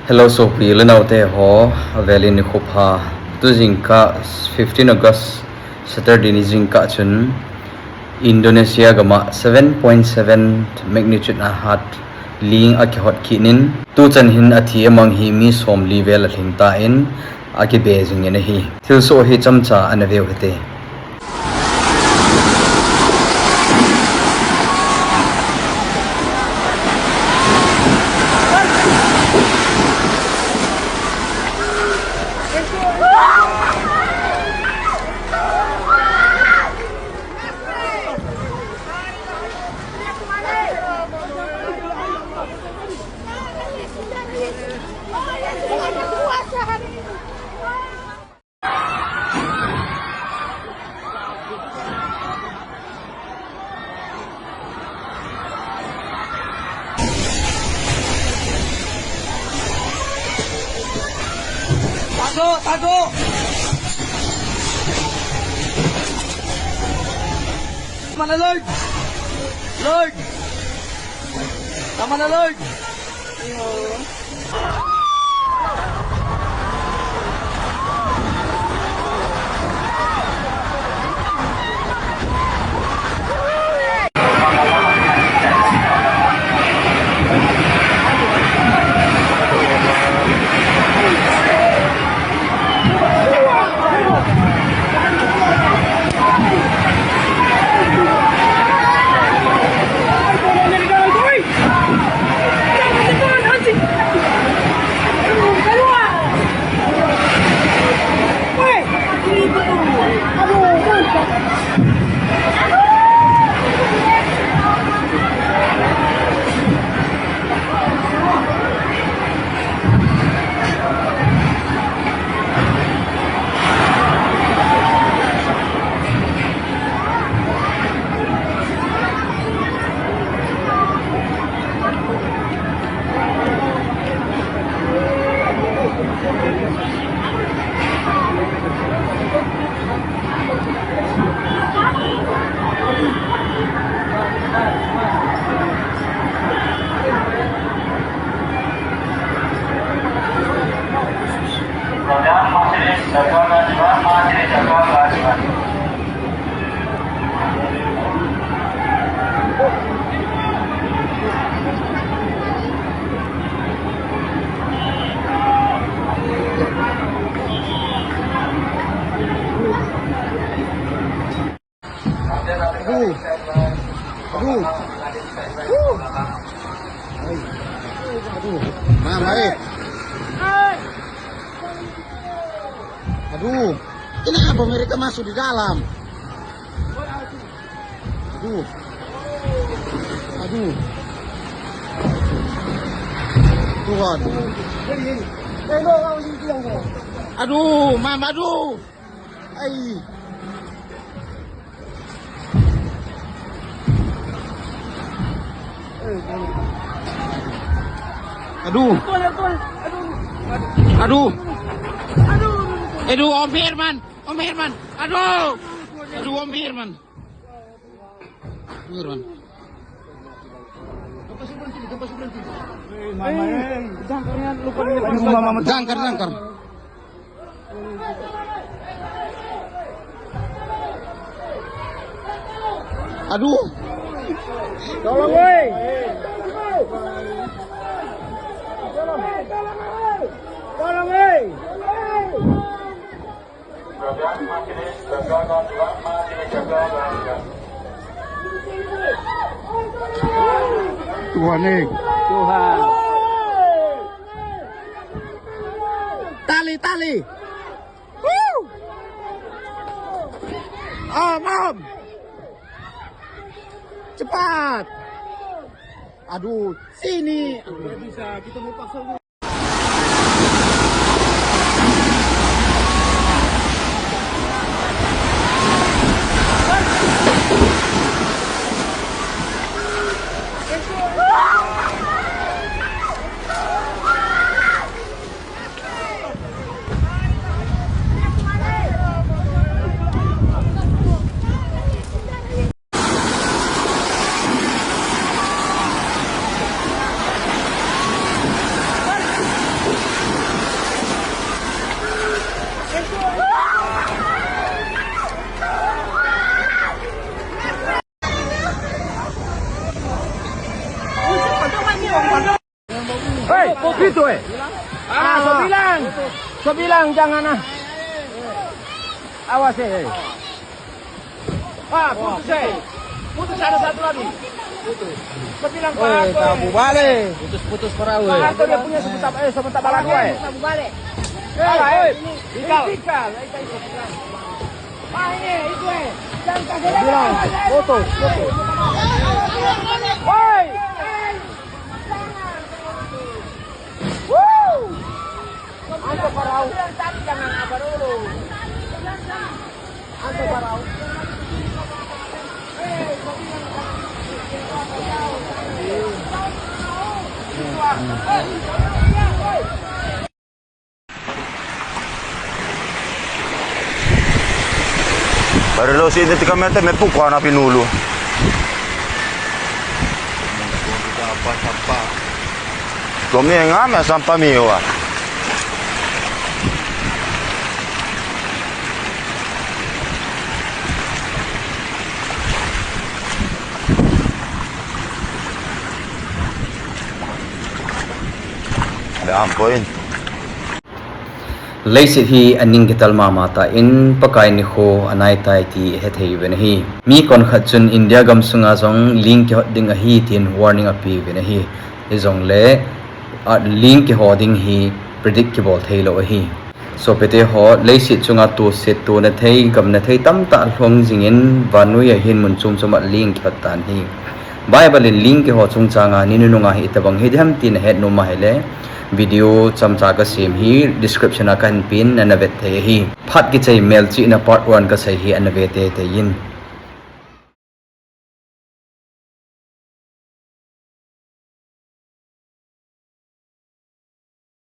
Hello Sophie, lenaute ho valley ni khopha tu jingka 15 August Saturday ni jingka chun Indonesia gama 7.7 magnitude na hat ling a hot kinin tu chan hin athi amang hi mi som level a thingta in a ki beijing ene hi thil so hi chamcha anaveu hete Tago! Tama na, Lord! Lord! Tama na, Lord! Aduh, kenapa mereka masuk di dalam? Aduh, Tuhan. Aduh, mama, aduh. Aduh. Aduh, Om Firman. Aduh, Om Firman. Jangkar. Aduh. Tolong, woi! Tolong, woi! Tuhan nih. Tuhan. Tali. Om. Cepat. Aduh, sini. Nggak bisa, kita mau paksa. Hei, kok gitu Sebilang jangan ah. Awas putus ada satu lagi. Sebilang Pak. Tabu balik. Putus perahu. Pak dia punya sebentar balang Tabu balik. Ikal. Ini itu jangan kasih lagi. Putus. Woi. Anto parau. Jangan apa dulu. Anto parau. Baru sini 3 meter may pukwa na pinulo. Kami nga may sampah miwa. Ada ampoin. Leisit hi aning kital mamata in pakai ni kho anai tai ti hethei ben hi mi kon khachun India gam sunga jong link ki ding a hi tin warning api ben hi izong le link ki hoding hi predictable thailo hi so pete ho leisit chunga tu set tu na thei gam na thei tam ta hlong jingin vanui a hin mun chum chuma link ki tan hi bible link ki ho chung changa ni nu nga hi tabang hi dham tin het no ma hele video chamcha ka sim hi description akan pin anavet the hi phat ki chei mail chi na part 1 ka sai hi anavete te yin